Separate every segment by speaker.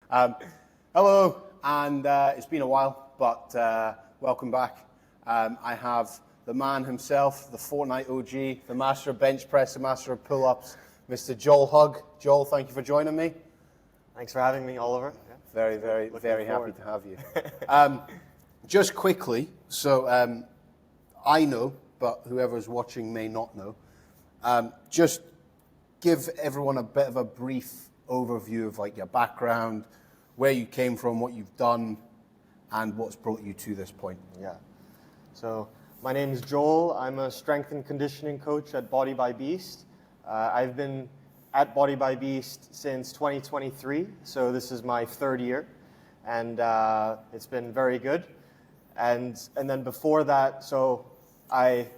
Speaker 1: Hello, and it's been a while, but welcome back. I have the man himself, the Fortnite OG, the master of bench press, the master of pull-ups, Mr. Joel Hugg. Joel, thank you for joining me.
Speaker 2: Thanks for having me, Oliver. Yeah.
Speaker 1: Very happy to have you. Just quickly, so I know, but whoever's watching may not know. Just give everyone a bit of a brief overview of like your background, where you came from, what you've done, and what's brought you to this point.
Speaker 2: Yeah. So my name is Joel. I'm a strength and conditioning coach at Body by Beast. I've been at Body by Beast since 2023, so this is my third year, and it's been very good. And then before that, so I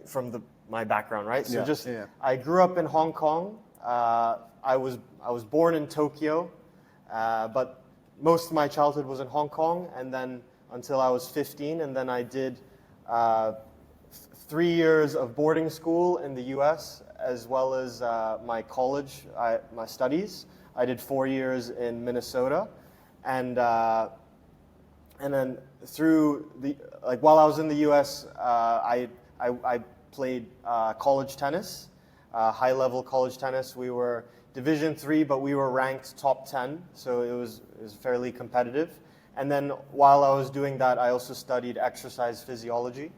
Speaker 2: from my background, right? So I grew up in Hong Kong. I was born in Tokyo, but most of my childhood was in Hong Kong, and then until I was 15, and then I did 3 years of boarding school in the U.S. as well as my college, my studies. I did 4 years in Minnesota, and then through while I was in the U.S., I played college tennis, high-level college tennis. We were Division III, but we were ranked top 10, so it was fairly competitive. And then while I was doing that, I also studied exercise physiology,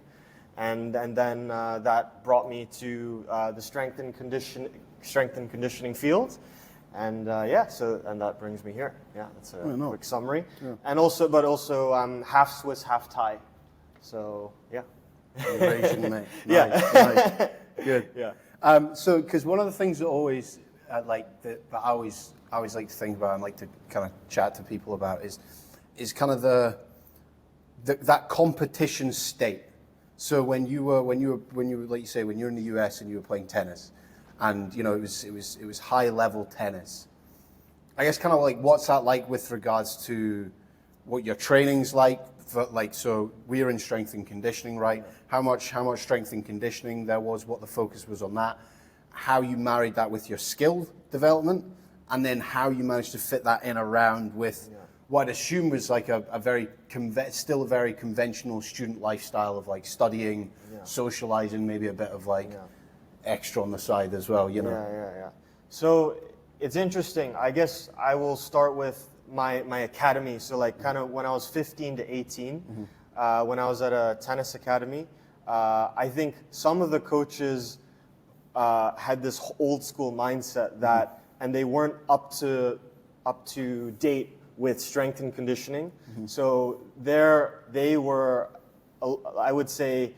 Speaker 2: and then that brought me to the strength and conditioning field, and and that brings me here. Yeah, that's a quick summary. Yeah. And also I'm half Swiss, half Thai, so yeah.
Speaker 1: Eurasian, mate.
Speaker 2: Nice,
Speaker 1: nice. Good.
Speaker 2: Yeah.
Speaker 1: So, because one of the things that always I always like to think about and like to kind of chat to people about is kind of that competition state. So when you were like you say, when you're in the US and you were playing tennis, and you know it was high level tennis. I guess kind of like what's that like with regards to what your training's like. So we're in strength and conditioning, right? How much strength and conditioning there was, what the focus was on that, how you married that with your skill development, and then how you managed to fit that in around with what I'd assume was like still a very conventional student lifestyle of like studying, socializing, maybe a bit of like extra on the side as well, you know?
Speaker 2: Yeah. So it's interesting. I guess I will start with my academy. So like kind of when I was 15 to 18, when I was at a tennis academy, I think some of the coaches had this old school mindset that, and they weren't up to date with strength and conditioning. So they were, I would say,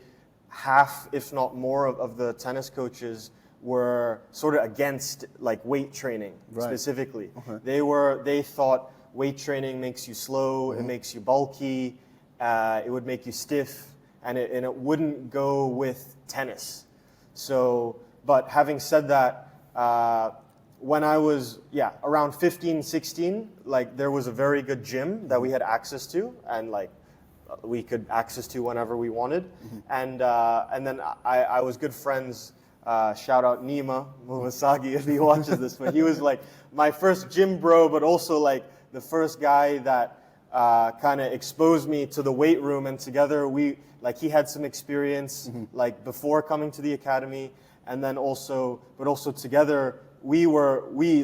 Speaker 2: half, if not more, of the tennis coaches were sort of against like weight training specifically. They thought weight training makes you slow, it makes you bulky, it would make you stiff, and it wouldn't go with tennis. So, but having said that, when I was around 15, 16, like there was a very good gym that we had access to, and like we could access to whenever we wanted, and then I was good friends. Shout out Nima Momasagi if he watches this, but he was like my first gym bro, but also like the first guy that kind of exposed me to the weight room, and together he had some experience like before coming to the academy, and then also together we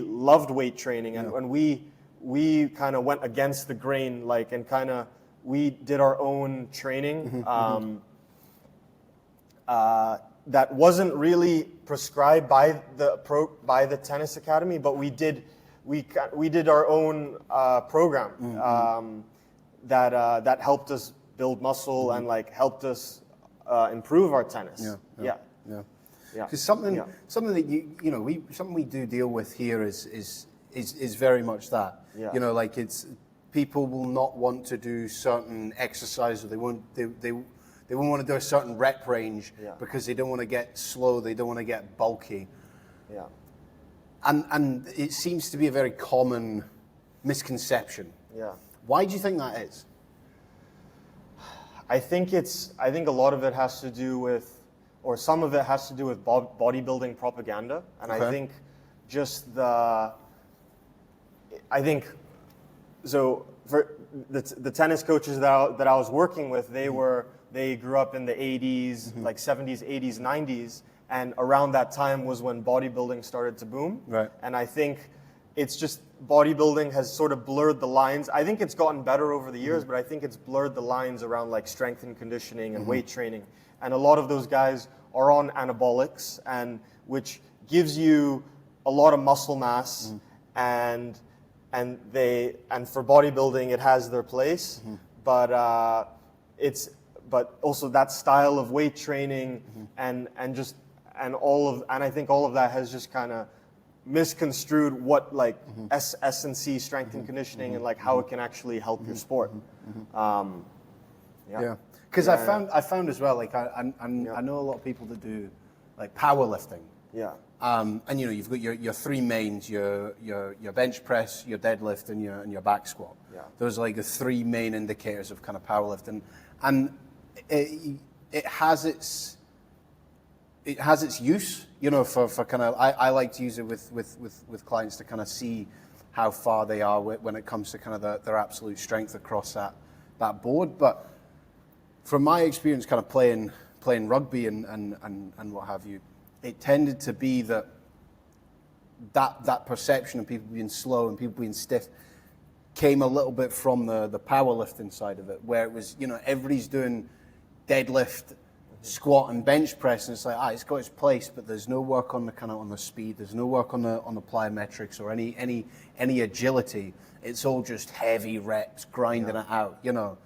Speaker 2: loved weight training, and we kind of went against the grain, like, and kind of we did our own training that wasn't really prescribed by the tennis academy, but we did our own program that helped us build muscle and like helped us improve our tennis. Yeah.
Speaker 1: Because something that something we do deal with here is very much that.
Speaker 2: Yeah.
Speaker 1: You know, like people will not want to do certain exercise, or they won't want to do a certain rep range because they don't want to get slow, they don't want to get bulky.
Speaker 2: Yeah.
Speaker 1: And it seems to be a very common misconception.
Speaker 2: Yeah.
Speaker 1: Why do you think that is?
Speaker 2: I think a lot of it has to do with, or some of it has to do with bodybuilding propaganda, and I think so for the tennis coaches that I was working with, they grew up in the 80s, like 70s, 80s, 90s, and around that time was when bodybuilding started to boom.
Speaker 1: Right.
Speaker 2: And I think it's just bodybuilding has sort of blurred the lines. I think it's gotten better over the years, but I think it's blurred the lines around like strength and conditioning and weight training. And a lot of those guys are on anabolics, and which gives you a lot of muscle mass, and for bodybuilding it has their place, but also that style of weight training and I think all of that has just kind of misconstrued what like S&C strength and conditioning and like how it can actually help your sport.
Speaker 1: Yeah, because I found as well, like I know a lot of people that do like powerlifting.
Speaker 2: Yeah.
Speaker 1: And you know, you've got your three mains: your bench press, your deadlift, and your back squat.
Speaker 2: Yeah.
Speaker 1: Those are like the three main indicators of kind of powerlifting, and it has its use. You know, for kind of I like to use it with clients to kind of see how far they are when it comes to kind of their absolute strength across that board. But from my experience, kind of playing rugby and what have you, it tended to be that perception of people being slow and people being stiff came a little bit from the powerlifting side of it, where it was, you know, everybody's doing deadlift, squat and bench press, and it's like, it's got its place, but there's no work on the kind of on the speed, there's no work on the plyometrics or any agility. It's all just heavy reps, grinding it out, you know.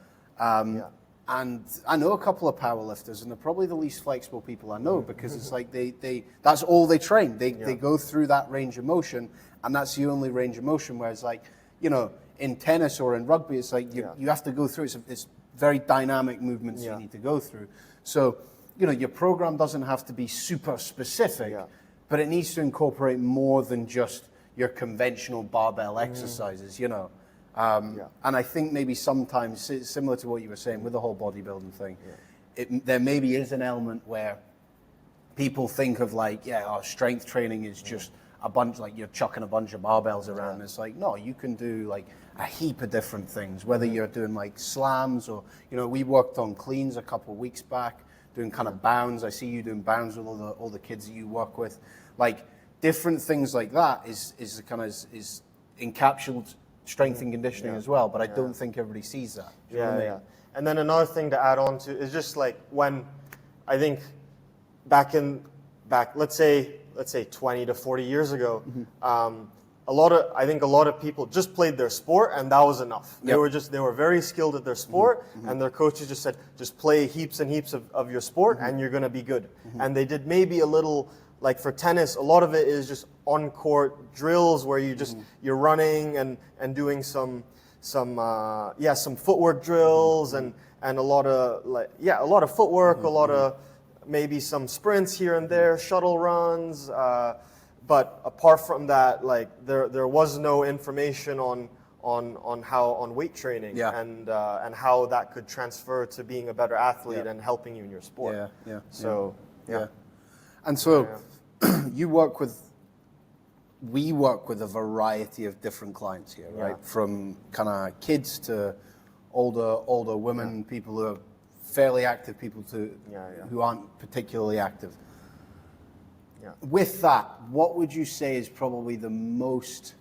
Speaker 1: And I know a couple of powerlifters, and they're probably the least flexible people I know, because it's like they that's all they train. They go through that range of motion, and that's the only range of motion. Whereas, like, you know, in tennis or in rugby, it's like you have to go through. It's very dynamic movements you need to go through. So, you know, your program doesn't have to be super specific, but it needs to incorporate more than just your conventional barbell exercises, you know. And I think maybe sometimes, similar to what you were saying with the whole bodybuilding thing, there maybe is an element where people think of like, strength training is just a bunch, like you're chucking a bunch of barbells around. It's like, no, you can do like a heap of different things, whether you're doing like slams or, you know, we worked on cleans a couple of weeks back, doing kind of bounds. I see you doing bounds with all the kids that you work with. Like different things like that is encapsulated strength and conditioning as well, but I don't think everybody sees that. Do you know what I mean?
Speaker 2: And then another thing to add on to is just like when I think back let's say 20 to 40 years ago, a lot of people just played their sport and that was enough. They were very skilled at their sport, and their coaches just said, just play heaps and heaps of your sport and you're gonna be good. And they did maybe a little, like for tennis, a lot of it is just on-court drills where you're running and doing some footwork drills and a lot of footwork, a lot of maybe some sprints here and there, shuttle runs. But apart from that, like there was no information on weight training and how that could transfer to being a better athlete and helping you in your sport.
Speaker 1: And so we work with a variety of different clients here, right? From kind of kids to older women, people who are fairly active, people who aren't particularly active. With that, what would you say is probably the most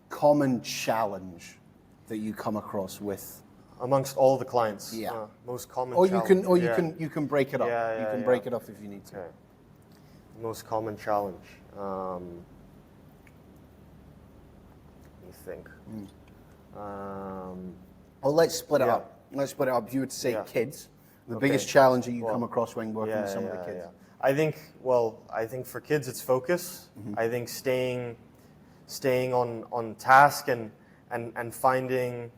Speaker 1: common challenge that you come across with
Speaker 2: amongst all the clients? Most common challenge.
Speaker 1: You can break it up. You can break it up if you need to.
Speaker 2: Okay. Most common challenge. Let me think.
Speaker 1: Well, let's split it up. Let's split it up. You would say kids. The biggest challenge that you come across when working with some of the kids.
Speaker 2: I think for kids it's focus. I think staying on task and finding.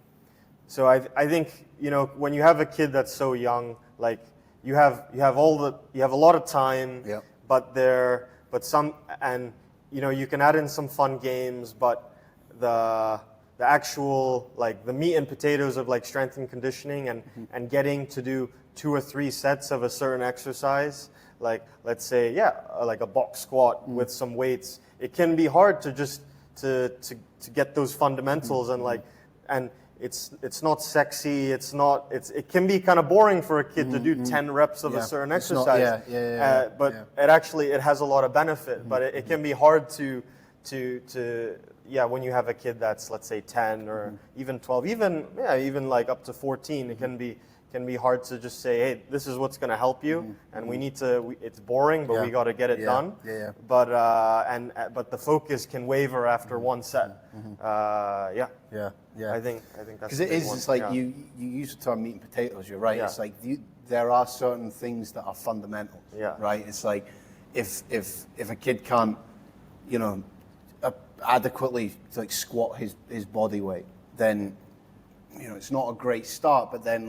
Speaker 2: So I think, you know, when you have a kid that's so young, like you have a lot of time. But some, and you know, you can add in some fun games, but the actual, like the meat and potatoes of like strength and conditioning and getting to do 2 or 3 sets of a certain exercise, like let's say like a box squat with some weights, it can be hard to just to get those fundamentals and it's not sexy. It can be kind of boring for a kid to do 10 reps of a certain
Speaker 1: It's not-
Speaker 2: exercise. But
Speaker 1: yeah.
Speaker 2: it has a lot of benefit. But it can be hard to when you have a kid that's, let's say, 10 or even 12, even like up to 14, it can be hard to just say, hey, this is what's going to help you, and we need to. It's boring, but we got to get it done.
Speaker 1: Yeah.
Speaker 2: But the focus can waver after one set.
Speaker 1: Yeah.
Speaker 2: I think that's
Speaker 1: Because
Speaker 2: a
Speaker 1: it
Speaker 2: big
Speaker 1: is.
Speaker 2: one.
Speaker 1: It's like
Speaker 2: Yeah.
Speaker 1: you use the term meat and potatoes. You're right.
Speaker 2: Yeah.
Speaker 1: It's like there are certain things that are fundamental.
Speaker 2: Yeah.
Speaker 1: Right. It's like if a kid can't, adequately like squat his body weight, then it's not a great start. But then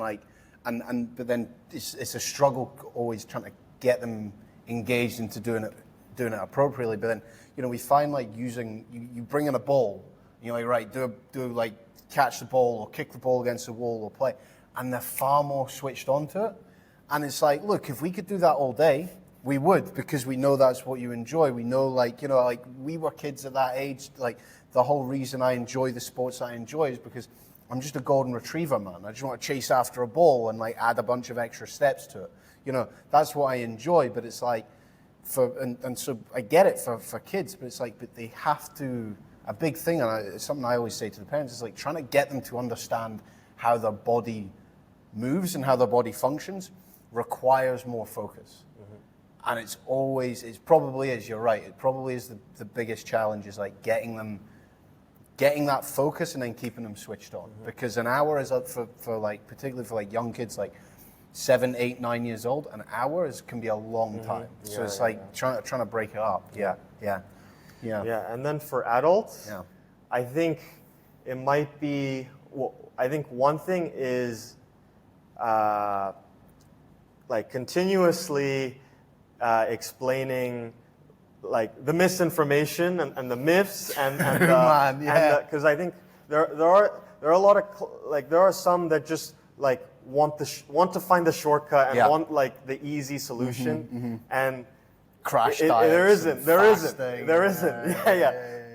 Speaker 1: but then it's a struggle always trying to get them engaged into doing it appropriately. But then we find like using you bring in a ball, like right, do like catch the ball or kick the ball against the wall or play, and they're far more switched onto it. And it's like, look, if we could do that all day, we would, because we know that's what you enjoy. We know, like we were kids at that age. Like the whole reason I enjoy the sports I enjoy is because I'm just a golden retriever, man. I just want to chase after a ball and like add a bunch of extra steps to it. That's what I enjoy. But it's like and so I get it for kids, but it's like, but they have to. A big thing, and it's something I always say to the parents, is like trying to get them to understand how their body moves and how their body functions requires more focus. And it probably is, you're right, it probably is the biggest challenge, is like getting that focus and then keeping them switched on. Because an hour is up for like, particularly for like young kids, like 7, 8, 9 years old, an hour can be a long time. So it's trying to break it up. Yeah,
Speaker 2: and then for adults, I think it might be. Well, I think one thing is like continuously explaining like the misinformation and the myths and because I think there are a lot of there are some that just like want to find the shortcut and want like the easy solution and.
Speaker 1: Crash diets.
Speaker 2: There isn't.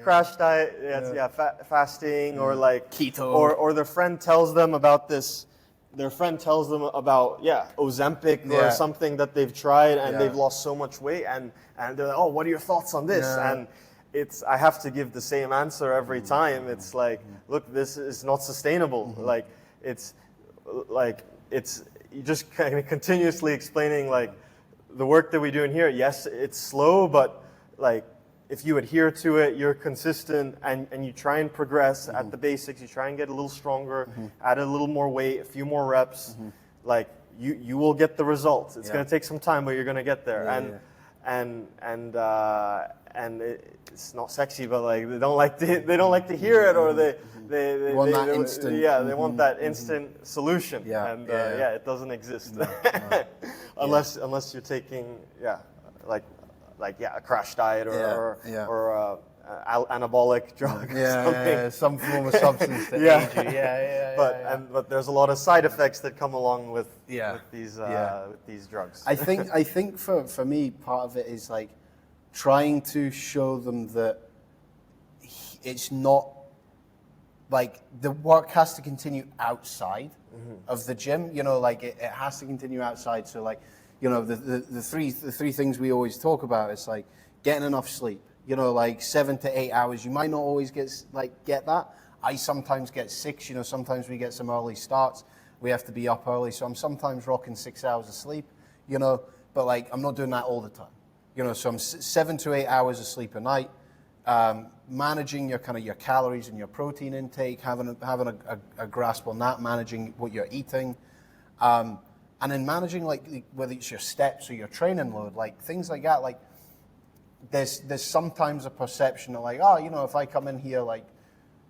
Speaker 2: Crash diet. Fasting or like
Speaker 1: keto.
Speaker 2: Or their friend tells them about this. Their friend tells them about Ozempic or something that they've tried and they've lost so much weight and they're like, oh, what are your thoughts on this? And I have to give the same answer every time. It's like, look, this is not sustainable. Like it's you just kind of continuously explaining like. The work that we do in here, yes, it's slow, but like if you adhere to it, you're consistent and you try and progress at the basics, you try and get a little stronger, add a little more weight, a few more reps, like you will get the results. It's going to take some time, but you're going to get there. And it's not sexy, but like they don't like to hear it, or they
Speaker 1: want that instant.
Speaker 2: They want that instant solution. It doesn't exist.
Speaker 1: No.
Speaker 2: Unless you're taking a crash diet or anabolic drug or something.
Speaker 1: Some form of substance to aid you.
Speaker 2: But there's a lot of side effects that come along with these drugs.
Speaker 1: I think for me, part of it is like trying to show them that it's not like the work has to continue outside of the gym. Like it has to continue outside. So like, the three things we always talk about is like getting enough sleep. Like 7 to 8 hours. You might not always get that. I sometimes get 6. Sometimes we get some early starts. We have to be up early, so I'm sometimes rocking 6 hours of sleep. But like I'm not doing that all the time. So I'm 7 to 8 hours of sleep a night. Managing your calories and your protein intake, having a grasp on that, managing what you're eating, and then managing like whether it's your steps or your training load, like things like that. Like there's sometimes a perception of like, if I come in here like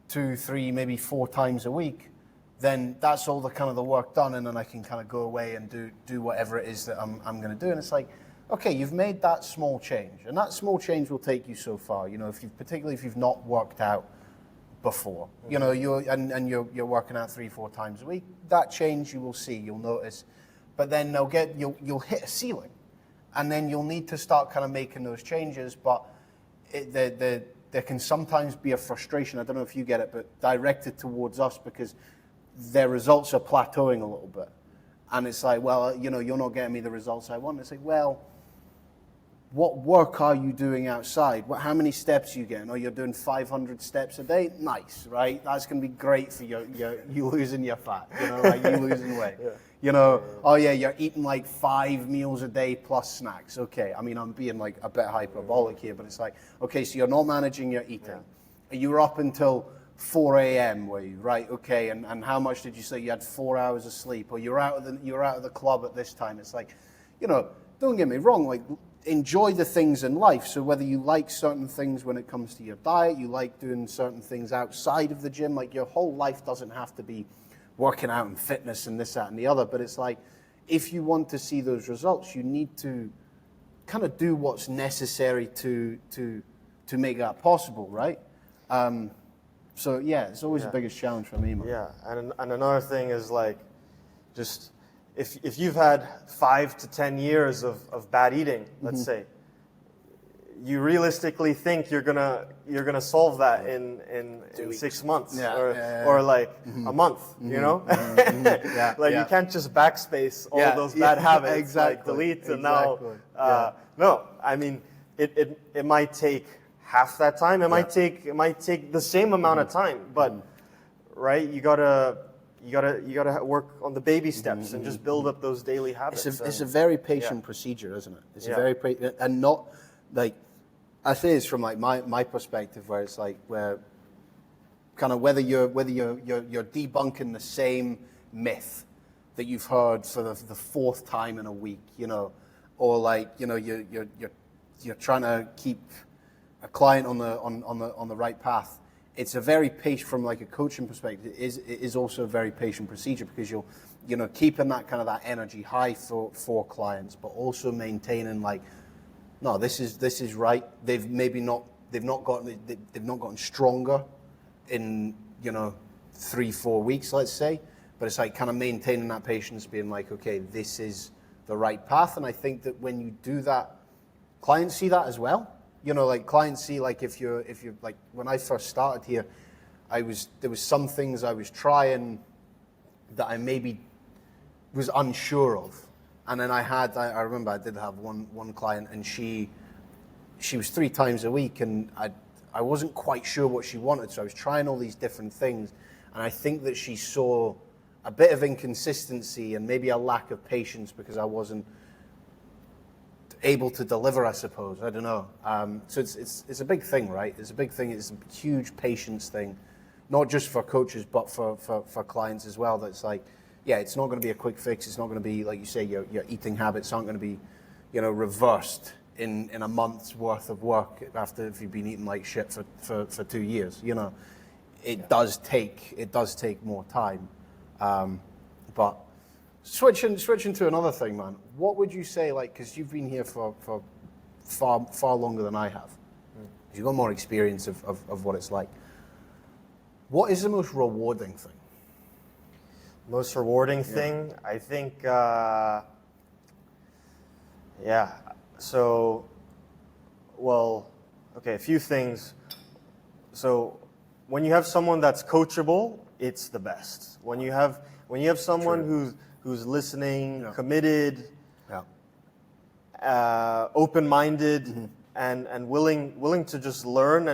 Speaker 1: 2, 3, maybe 4 times a week, then that's all the work done, and then I can kind of go away and do whatever it is that I'm going to do. And it's like, okay, you've made that small change, and that small change will take you so far. Particularly if you've not worked out before, you're working out 3, 4 times a week. That change you will see, you'll notice, but then you'll hit a ceiling, and then you'll need to start kind of making those changes. But there can sometimes be a frustration. I don't know if you get it, but directed towards us because their results are plateauing a little bit, and it's like, well, you're not getting me the results I want. It's like, well, what work are you doing outside? How many steps are you getting? Oh, you're doing 500 steps a day? Nice, right? That's going to be great for you losing your fat, like you losing weight. Oh yeah, you're eating like 5 meals a day plus snacks. Okay, I mean, I'm being like a bit hyperbolic here, but it's like, okay, so you're not managing your eating. You were up until 4 a.m. were you, right? Okay, and how much did you say you had? 4 hours of sleep, or you're out of the club at this time. It's like, don't get me wrong, like, enjoy the things in life. So whether you like certain things when it comes to your diet, you like doing certain things outside of the gym, like your whole life doesn't have to be working out and fitness and this, that, and the other. But it's like, if you want to see those results, you need to kind of do what's necessary to make that possible, right? So yeah, it's always the biggest challenge for me, man.
Speaker 2: Yeah, and another thing is like, just if you've had 5 to 10 years of bad eating, let's say, you realistically think you're gonna solve that in 6 months or like a month, like you can't just backspace all those bad habits, like delete and now. No, I mean it might take half that time. It might take the same amount of time, but right, you gotta work on the baby steps and just build up those daily habits.
Speaker 1: It's a very patient procedure, isn't it? It's a very and not like, I say this from like my perspective, where it's like, where kind of whether you're debunking the same myth that you've heard for the fourth time in a week, or like you're trying to keep a client on the right path. It's a very patient, from like a coaching perspective, it is also a very patient procedure, because you're keeping that kind of that energy high for clients, but also maintaining like, no, this is right. They've not gotten stronger in 3-4 weeks, let's say, but it's like kind of maintaining that patience, being like, okay, this is the right path. And I think that when you do that, clients see that as well. Like clients see, like, if you're like, when I first started here, there was some things I was trying that I maybe was unsure of. And then I remember I did have one client, and she was 3 times a week, and I wasn't quite sure what she wanted. So I was trying all these different things. And I think that she saw a bit of inconsistency and maybe a lack of patience, because I wasn't able to deliver, I suppose. I don't know. So it's a big thing, right? It's a big thing. It's a huge patience thing, not just for coaches, but for clients as well. That's like, yeah, it's not going to be a quick fix. It's not going to be, like you say, your eating habits aren't going to be, reversed in a month's worth of work if you've been eating like shit for 2 years. It does take more time. But switching to another thing, man. What would you say, like, because you've been here for far longer than I have. You've got more experience of what it's like. What is the most rewarding thing?
Speaker 2: Most rewarding thing, I think, so, well, okay, a few things. So when you have someone that's coachable, it's the best. When you have someone who's listening, committed, open-minded, and willing to just learn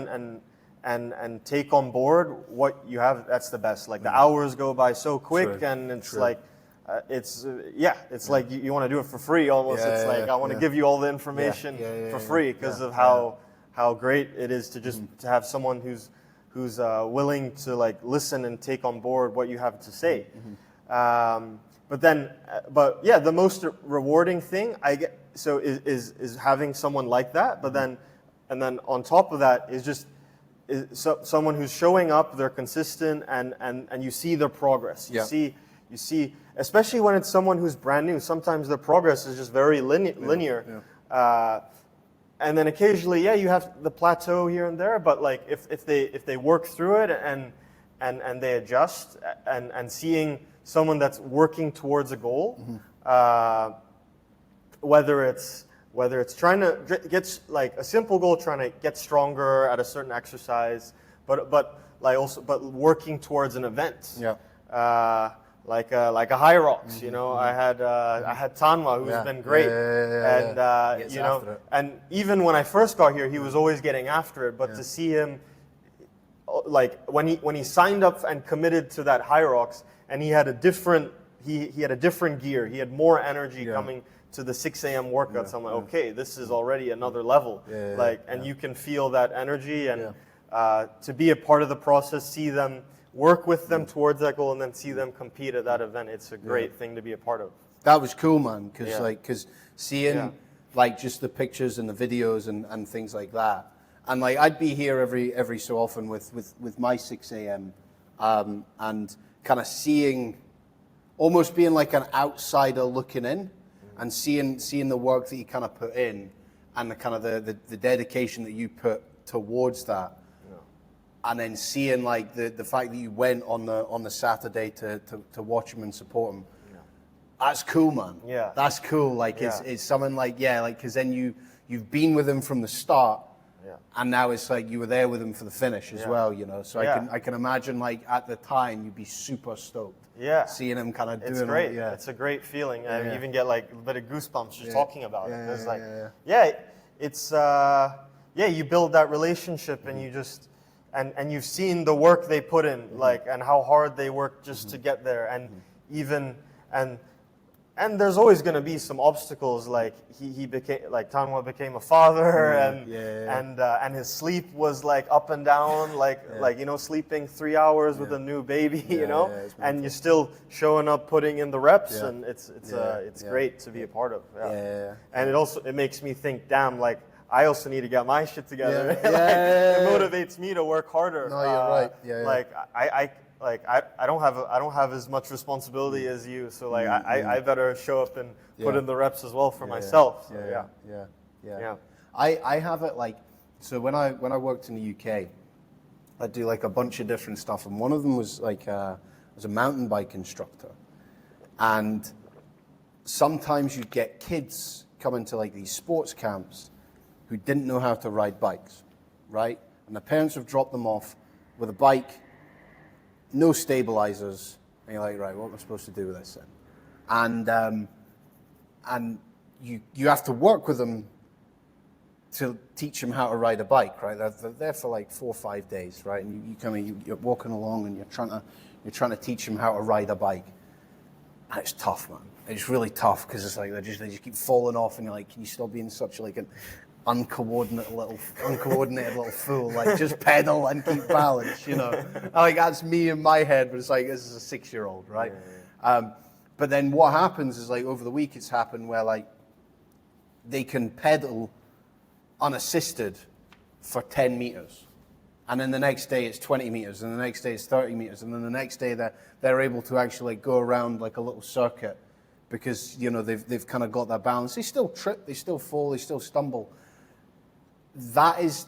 Speaker 2: and take on board what you have, that's the best. Like, the hours go by so quick, and it's like, it's like you want to do it for free almost. It's like, I want to give you all the information for free, because of how great it is to just to have someone who's willing to like listen and take on board what you have to say. But the most rewarding thing is having someone like that. But then on top of that is someone who's showing up, they're consistent, and you see their progress. You see, especially when it's someone who's brand new. Sometimes their progress is just very linear. And then occasionally, you have the plateau here and there. But like if they work through it and they adjust, and seeing someone that's working towards a goal, whether it's whether it's trying to get like a simple goal, trying to get stronger at a certain exercise, but working towards an event.
Speaker 1: Yeah.
Speaker 2: Like a high rocks, you know. I had Tanwa, who's been great, and you know, and even when I first got here, he was always getting after it. But to see him, like when he signed up and committed to that high rocks, and he had a different gear, he had more energy coming to the 6 a.m. workouts. I'm like, okay, this is already another level. You can feel that energy, and to be a part of the process, see them. Work with them towards that goal, and then see them compete at that event. It's a great thing to be a part of.
Speaker 1: That was cool, man. Because seeing like just the pictures and the videos and things like that, and like I'd be here every so often with my 6 a.m. And kind of seeing, almost being like an outsider looking in, and seeing the work that you kind of put in, and the kind of the dedication that you put towards that. And then seeing like the fact that you went on the Saturday to watch him and support him, that's cool, man.
Speaker 2: Yeah,
Speaker 1: that's cool. Like it's something like because then you've been with him from the start, and now it's like you were there with him for the finish as well. You know, so I can imagine like at the time you'd be super stoked. Yeah, seeing him kind of doing it.
Speaker 2: It's great. It's a great feeling. I even get like a bit of goosebumps just talking about it. It's you build that relationship, and you just. And you've seen the work they put in, like, and how hard they work just to get there, and even and there's always going to be some obstacles. Like he became like Tanwa became a father, and his sleep was like up and down, like you know, sleeping 3 hours with a new baby, you know, and you're still showing up, putting in the reps, and it's great to be a part of. And it makes me think, damn, like. I also need to get my shit together. It motivates me to work harder.
Speaker 1: No, you're right.
Speaker 2: I don't have as much responsibility as you, so like I better show up and put in the reps as well for myself. So,
Speaker 1: I have it like, so when I worked in the UK, I'd do like a bunch of different stuff, and one of them was like I was a mountain bike instructor, and sometimes you'd get kids coming to like these sports camps who didn't know how to ride bikes, right? And the parents have dropped them off with a bike, no stabilizers, and you're like, right, what am I supposed to do with this then? And you have to work with them to teach them how to ride a bike, right? They're there for like 4 or 5 days, right? And you're walking along, and you're trying to teach them how to ride a bike, and it's tough, man. It's really tough because it's like they just keep falling off, and you're like, can you stop being such like an uncoordinated little fool? Like, just pedal and keep balance, you know. Like, that's me in my head, but it's like, this is a 6-year-old, right? But then what happens is, like, over the week it's happened where, like, they can pedal unassisted for 10 meters. And then the next day it's 20 meters, and the next day it's 30 meters, and then the next day they're able to actually like, go around like a little circuit because, you know, they've kind of got that balance. They still trip, they still fall, they still stumble. That is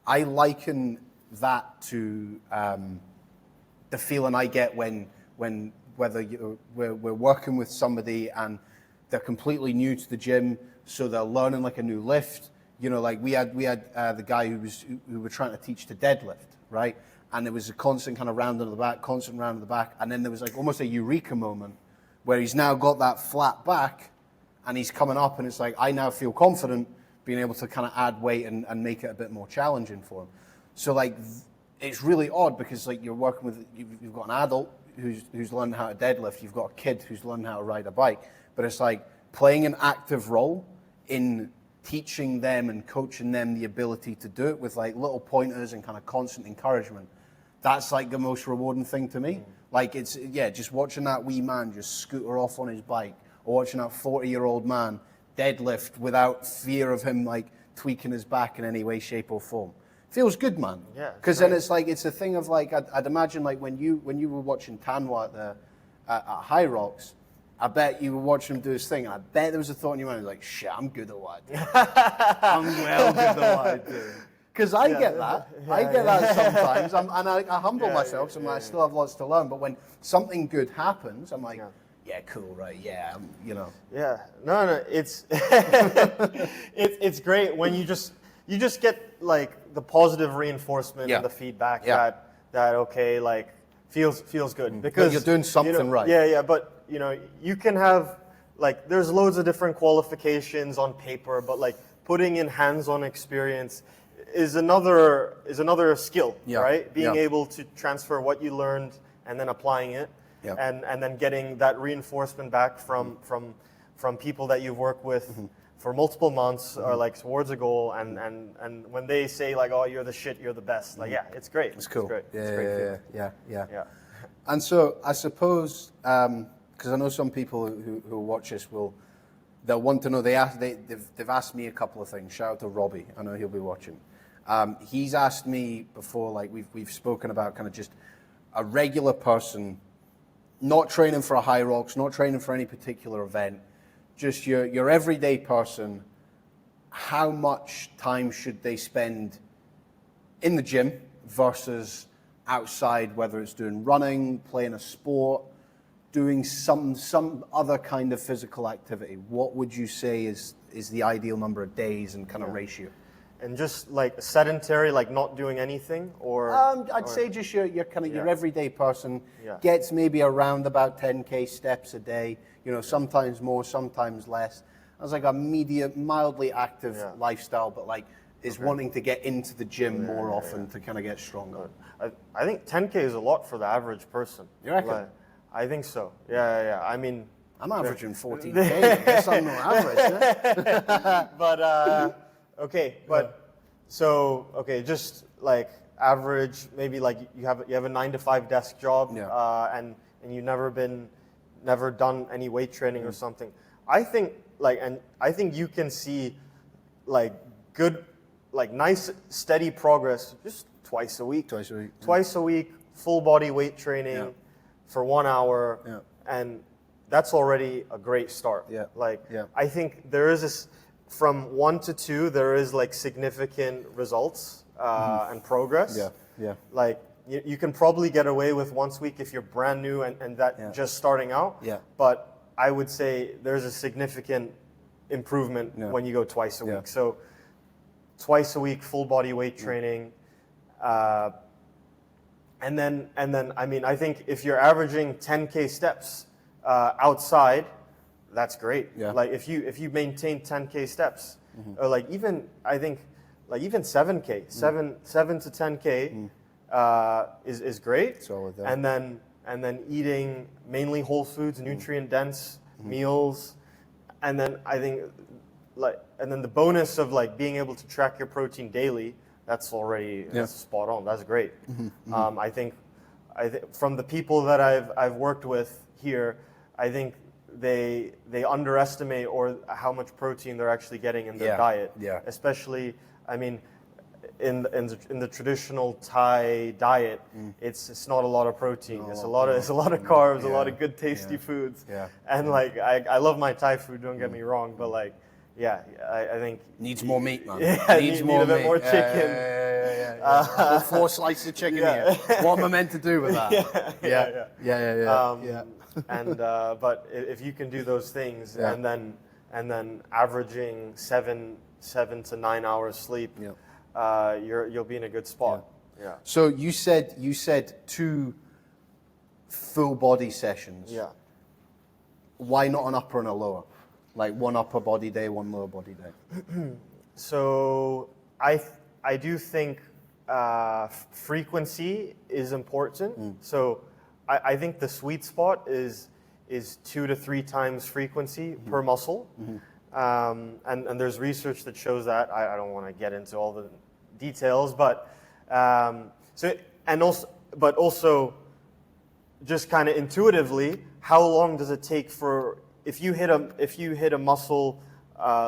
Speaker 1: I liken that to the feeling I get when whether we're working with somebody and they're completely new to the gym, so they're learning like a new lift. You know, like we had the guy who were trying to teach to deadlift, right? And there was a constant kind of round of the back, and then there was like almost a eureka moment where he's now got that flat back, and he's coming up, and it's like I now feel confident being able to kind of add weight and make it a bit more challenging for him. So like it's really odd because like you're working with you've got an adult who's learning how to deadlift, you've got a kid who's learning how to ride a bike, but it's like playing an active role in teaching them and coaching them the ability to do it with like little pointers and kind of constant encouragement. That's like the most rewarding thing to me. Like it's, just watching that wee man just scooter off on his bike, or watching that 40-year-old man deadlift without fear of him like tweaking his back in any way, shape or form. Feels good, man. Yeah. Because then it's like, it's a thing of like, I'd imagine like when you were watching Tanwa at High Rocks, I bet you were watching him do his thing, and I bet there was a thought in your mind, like, shit, I'm good at what I do. I'm well good at what I do. Because I get that. I get that sometimes. I humble myself, so I still have lots to learn. But when something good happens, I'm like, yeah, cool, right? Yeah, you know.
Speaker 2: Yeah, no, it's it's great when you just get like the positive reinforcement
Speaker 1: Yeah.
Speaker 2: and the feedback
Speaker 1: Yeah.
Speaker 2: that okay, like feels good because
Speaker 1: you're doing something right.
Speaker 2: Yeah, but you know you can have like there's loads of different qualifications on paper, but like putting in hands-on experience is another skill,
Speaker 1: Yeah.
Speaker 2: right? Being
Speaker 1: Yeah.
Speaker 2: able to transfer what you learned and then applying it.
Speaker 1: Yeah.
Speaker 2: And then getting that reinforcement back from people that you've worked with for multiple months or like towards a goal and when they say like, oh, you're the shit, you're the best, like yeah, it's great.
Speaker 1: It's cool.
Speaker 2: It's great.
Speaker 1: Yeah,
Speaker 2: It's great feeling.
Speaker 1: yeah. And so I suppose because I know some people who watch this they'll want to know. They've asked me a couple of things. Shout out to Robbie. I know he'll be watching. He's asked me before, like we've spoken about, kind of just a regular person, not training for a High Rocks, not training for any particular event, just your everyday person. How much time should they spend in the gym versus outside, whether it's doing running, playing a sport, doing some other kind of physical activity? What would you say is the ideal number of days and kind of ratio?
Speaker 2: And just like sedentary, like not doing anything, or
Speaker 1: I'd say just your kind of your everyday person
Speaker 2: Yeah.
Speaker 1: gets maybe around about 10K steps a day. You know, sometimes more, sometimes less. As like a mildly active lifestyle, but like is wanting to get into the gym more often to kind of get stronger.
Speaker 2: I think 10K is a lot for the average person.
Speaker 1: You reckon?
Speaker 2: Like, I think so. Yeah. I mean,
Speaker 1: I'm averaging 14K. I guess I'm not average. Yeah?
Speaker 2: but okay, but so okay, just like average, maybe like you have a 9 to 5 desk job, and you've never done any weight training or something. I think I think you can see like good, like nice steady progress just twice a week.
Speaker 1: Twice a week.
Speaker 2: Twice a week, full body weight training for 1 hour, and that's already a great start. I think there is this. From 1 to 2, there is like significant results and progress.
Speaker 1: Yeah.
Speaker 2: Like you can probably get away with once a week if you're brand new and that just starting out.
Speaker 1: Yeah.
Speaker 2: But I would say there's a significant improvement when you go twice a week. So twice a week, full body weight training. And then I mean, I think if you're averaging 10K steps outside, that's great.
Speaker 1: Yeah.
Speaker 2: Like if you maintain 10K steps, or like even I think like even 7K, 7 to 10K is great.
Speaker 1: Solid, yeah.
Speaker 2: And then eating mainly whole foods, nutrient dense meals, and then I think and then the bonus of like being able to track your protein daily, that's already that's spot on. That's great. I think from the people that I've worked with here, I think they underestimate or how much protein they're actually getting in their diet.
Speaker 1: Yeah.
Speaker 2: Especially, I mean, in the traditional Thai diet, it's not a lot of protein. It's a lot of carbs, a lot of good tasty foods.
Speaker 1: Yeah.
Speaker 2: And like I love my Thai food. Don't get me wrong, but like I think
Speaker 1: Needs more meat, man.
Speaker 2: Yeah,
Speaker 1: Needs
Speaker 2: need
Speaker 1: more
Speaker 2: a bit
Speaker 1: meat.
Speaker 2: more chicken.
Speaker 1: Yeah. I've got 4 slices of chicken here. What am I meant to do with that? Yeah.
Speaker 2: And but if you can do those things and then averaging 7 to 9 hours sleep, you'll be in a good spot. Yeah.
Speaker 1: So you said 2 full body sessions.
Speaker 2: Yeah.
Speaker 1: Why not an upper and a lower? Like 1 upper body day, 1 lower body day.
Speaker 2: So I do think frequency is important. So I think the sweet spot is 2 to 3 times frequency per muscle. And there's research that shows that. I don't want to get into all the details, but also just kind of intuitively, how long does it take for if you hit a muscle?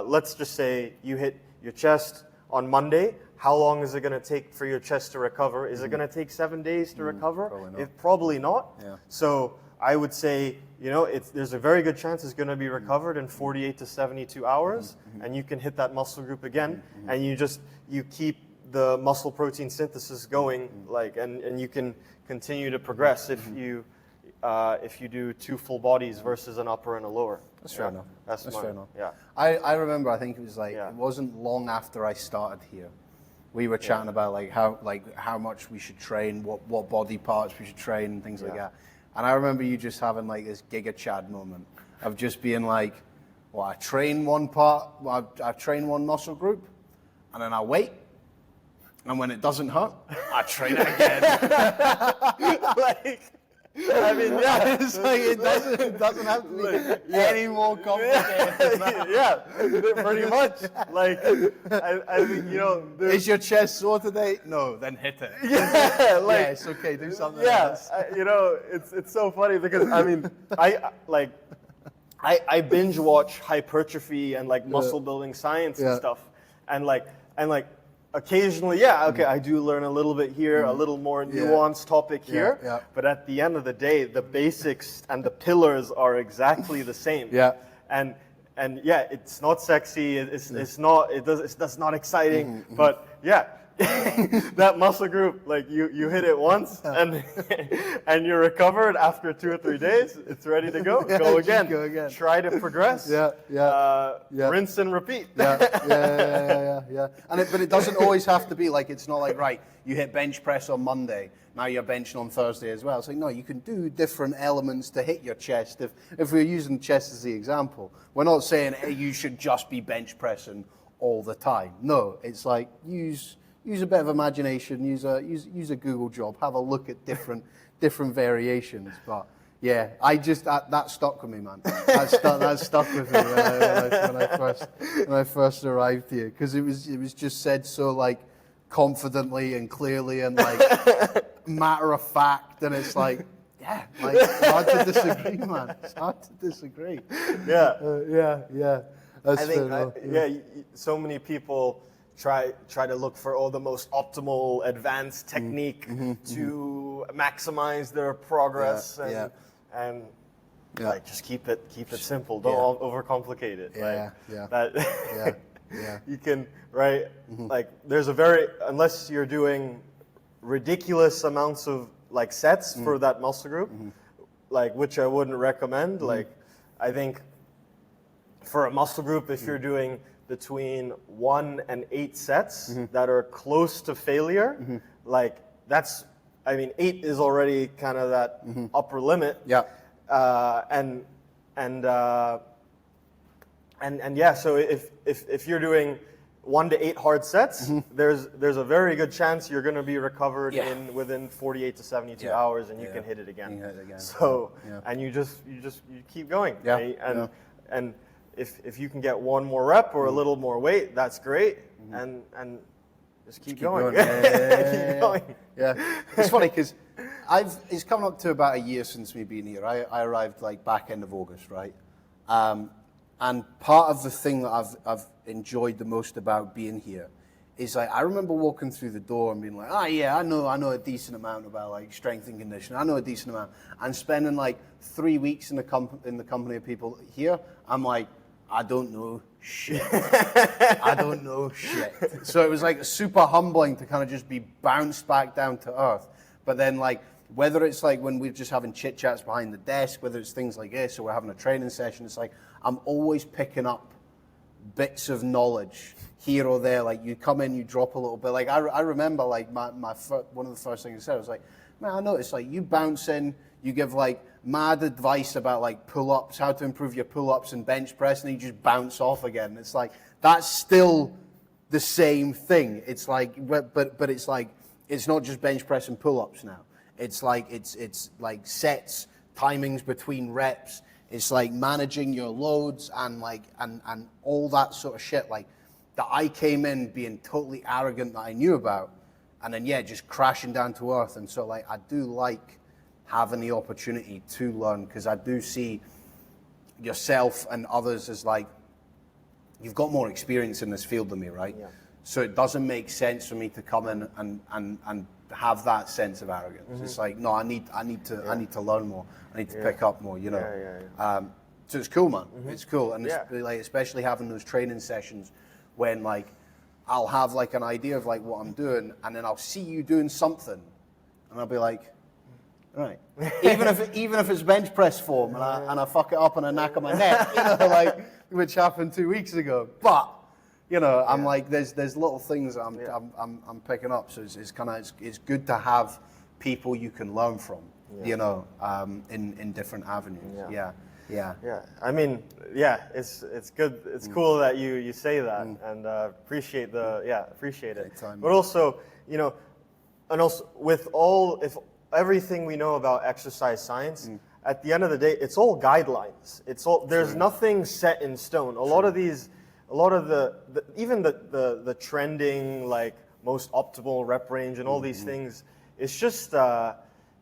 Speaker 2: Let's just say you hit your chest on Monday. How long is it going to take for your chest to recover? Is it going to take 7 days to recover?
Speaker 1: Probably not.
Speaker 2: Probably not.
Speaker 1: Yeah.
Speaker 2: So I would say, there's a very good chance it's going to be recovered in 48 to 72 hours, and you can hit that muscle group again, and you keep the muscle protein synthesis going, and you can continue to progress if you if you do 2 full bodies versus an upper and a lower.
Speaker 1: That's fair enough.
Speaker 2: That's
Speaker 1: fair enough.
Speaker 2: Yeah.
Speaker 1: I remember, I think it was like,
Speaker 2: Yeah.
Speaker 1: it wasn't long after I started here. We were chatting about how much we should train, what body parts we should train and things like that. And I remember you just having like this Giga Chad moment of just being like, well, I train one part, I train one muscle group, and then I wait. And when it doesn't hurt, I train it again.
Speaker 2: Like, I mean, yeah,
Speaker 1: It's like it doesn't have to be any more complicated than that.
Speaker 2: yeah, pretty much. Like, I think, you know,
Speaker 1: Is your chest sore today? No, then hit it.
Speaker 2: yeah, like,
Speaker 1: Yeah, it's okay. Do something
Speaker 2: yeah,
Speaker 1: else.
Speaker 2: you know, it's so funny because I mean, I binge watch hypertrophy and like muscle building science and
Speaker 1: Yeah.
Speaker 2: stuff, and like occasionally, okay, I do learn a little bit here, a little more nuanced topic here,
Speaker 1: yeah.
Speaker 2: but at the end of the day, the basics and the pillars are exactly the same.
Speaker 1: Yeah.
Speaker 2: And yeah, it's not sexy. That's not exciting. But yeah, that muscle group, like you hit it once and you're recovered after 2 or 3 days. It's ready to go.
Speaker 1: Yeah,
Speaker 2: Go
Speaker 1: just
Speaker 2: again.
Speaker 1: go again.
Speaker 2: Try to progress.
Speaker 1: Yeah.
Speaker 2: Rinse and repeat.
Speaker 1: Yeah. But it doesn't always have to be like, it's not like, right, you hit bench press on Monday, now you're benching on Thursday as well. It's like, no, you can do different elements to hit your chest. If we're using chest as the example, we're not saying, hey, you should just be bench pressing all the time. No, it's like, use a bit of imagination, use a Google job, have a look at different variations. But yeah, that stuck with me, man. That stuck with me when I first arrived here, because it was just said so like confidently and clearly and like matter of fact, and it's like, yeah, like it's hard to disagree, man. It's hard to disagree.
Speaker 2: Yeah.
Speaker 1: Yeah. That's
Speaker 2: I think,
Speaker 1: fair enough.
Speaker 2: so many people try to look for the most optimal advanced technique to maximize their progress and like just keep it simple. Don't overcomplicate it. You can like there's unless you're doing ridiculous amounts of like sets for that muscle group, like which I wouldn't recommend. Like I think for a muscle group, if you're doing between 1 and 8 sets that are close to failure, like that's, I mean, 8 is already kind of that upper limit.
Speaker 1: Yeah.
Speaker 2: And yeah, so if you're doing 1 to 8 hard sets, there's a very good chance you're going to be recovered within 48 to 72 hours, and you can hit it again.
Speaker 1: You can hit it again.
Speaker 2: So and you keep going.
Speaker 1: Yeah.
Speaker 2: Right? And if you can get 1 more rep or a little more weight, that's great. And just keep going. Keep going.
Speaker 1: Yeah. It's funny because it's coming up to about a year since me being here. I arrived like back end of August, right? And part of the thing that I've enjoyed the most about being here is like, I remember walking through the door and being like, I know a decent amount about like strength and conditioning. I know a decent amount. And spending like 3 weeks in the company of people here, I'm like, I don't know shit. I don't know shit. So it was like super humbling to kind of just be bounced back down to earth. But then like, whether it's like when we're just having chit chats behind the desk, whether it's things like this or we're having a training session, it's like, I'm always picking up bits of knowledge here or there. Like you come in, you drop a little bit. Like I remember like one of the first things I said, I was like, man, I noticed like you bounce in, you give like mad advice about like pull-ups, how to improve your pull-ups and bench press, and then you just bounce off again. It's like, that's still the same thing. It's like, but it's like, it's not just bench press and pull-ups now. It's like, it's like sets, timings between reps. It's like managing your loads and like, and all that sort of shit. Like that I came in being totally arrogant that I knew about, and then just crashing down to earth. And so like, I do like having the opportunity to learn, because I do see yourself and others as like, you've got more experience in this field than me, right? Yeah. So it doesn't make sense for me to come in and have that sense of arrogance. It's like, no, I need to learn more. I need to pick up more, you know. So it's cool, man. It's cool, and it's like, especially having those training sessions when like I'll have like an idea of like what I'm doing, and then I'll see you doing something, and I'll be like, Right. Even if it's bench press form and I fuck it up and I knack my neck, like which happened 2 weeks ago. But I'm like there's little things I'm picking up. So it's good to have people you can learn from. In different avenues. Yeah.
Speaker 2: I mean, it's good. It's cool that you say that, and appreciate it.
Speaker 1: Time,
Speaker 2: but also, and also if everything we know about exercise science, at the end of the day, it's all guidelines. There's nothing set in stone. A lot of even the trending, like most optimal rep range and all these things, it's just a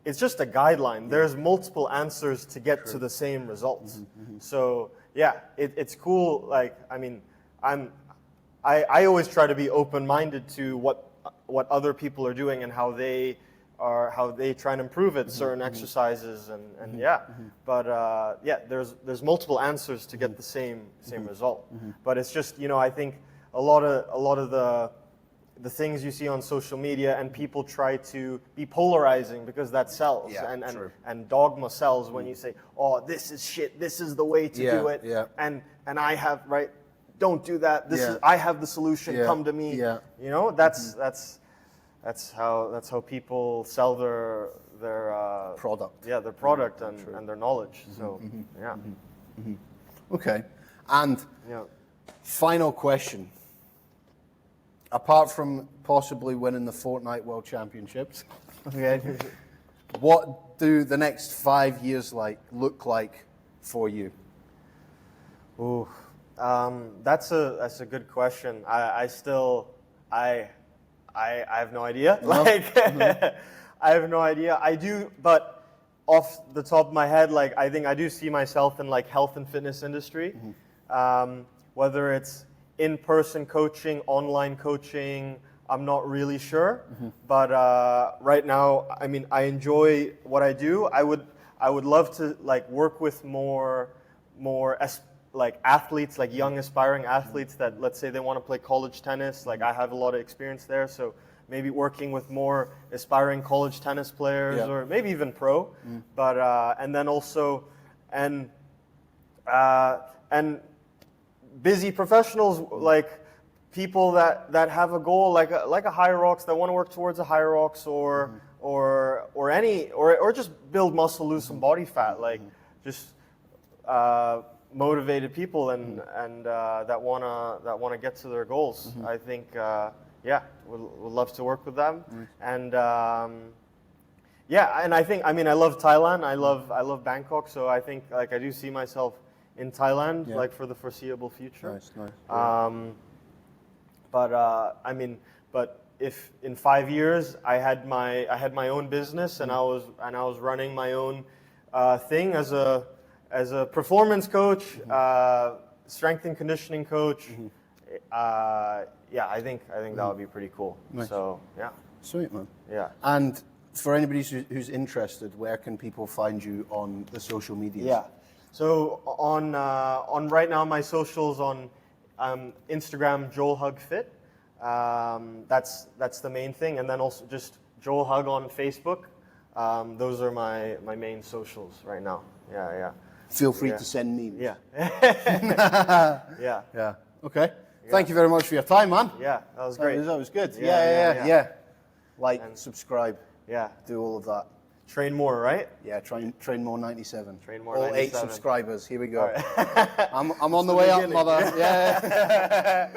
Speaker 2: guideline. There's multiple answers to get to the same results. So it's cool. Like, I mean, I always try to be open-minded to what other people are doing and how they try and improve at certain exercises But there's multiple answers to get the same result. But it's just I think a lot of the things you see on social media, and people try to be polarizing because that sells, and dogma sells when you say, "Oh, this is shit. This is the way to do it," and I have don't do that. I have the solution. Come to me. That's how people sell their
Speaker 1: product.
Speaker 2: Yeah, their product and their knowledge. So
Speaker 1: Okay, and final question. Apart from possibly winning the Fortnite World Championships, okay, what do the next 5 years look like for you?
Speaker 2: Ooh, that's a good question. I have no idea.
Speaker 1: No?
Speaker 2: I have no idea. I do, but off the top of my head, I think I do see myself in health and fitness industry, whether it's in-person coaching, online coaching, I'm not really sure. But right now, I mean, I enjoy what I do. I would love to work with more athletes, young aspiring athletes that, let's say, they want to play college tennis. I have a lot of experience there, so maybe working with more aspiring college tennis players, or maybe even pro. But and then also and busy professionals, people that have a goal, like a Hyrox, that want to work towards a Hyrox, or just build muscle, lose some body fat, just motivated people and that wanna get to their goals. I think would love to work with them, and and I think, I mean, I love Thailand. I love Bangkok, so I think I do see myself in Thailand for the foreseeable future.
Speaker 1: Nice.
Speaker 2: But if in 5 years I had my own business and I was running my own thing as a performance coach, strength and conditioning coach, I think that would be pretty cool.
Speaker 1: Nice.
Speaker 2: So
Speaker 1: Sweet, man.
Speaker 2: Yeah.
Speaker 1: And for anybody who's interested, where can people find you on the social media?
Speaker 2: Yeah. So on right now, my socials on Instagram, Joel Hug Fit. That's the main thing, and then also just Joel Hug on Facebook. Those are my main socials right now. Yeah.
Speaker 1: Feel free to send memes.
Speaker 2: Yeah.
Speaker 1: Yeah. Okay. Thank you very much for your time, man.
Speaker 2: Yeah, that was great.
Speaker 1: That was good.
Speaker 2: Yeah.
Speaker 1: Yeah. Like, subscribe.
Speaker 2: Yeah.
Speaker 1: Do all of that.
Speaker 2: Train more, right?
Speaker 1: Yeah, train more 97.
Speaker 2: Train more
Speaker 1: all
Speaker 2: 97.
Speaker 1: 8 subscribers. Here we go.
Speaker 2: Right.
Speaker 1: I'm on the way up, mother. Yeah.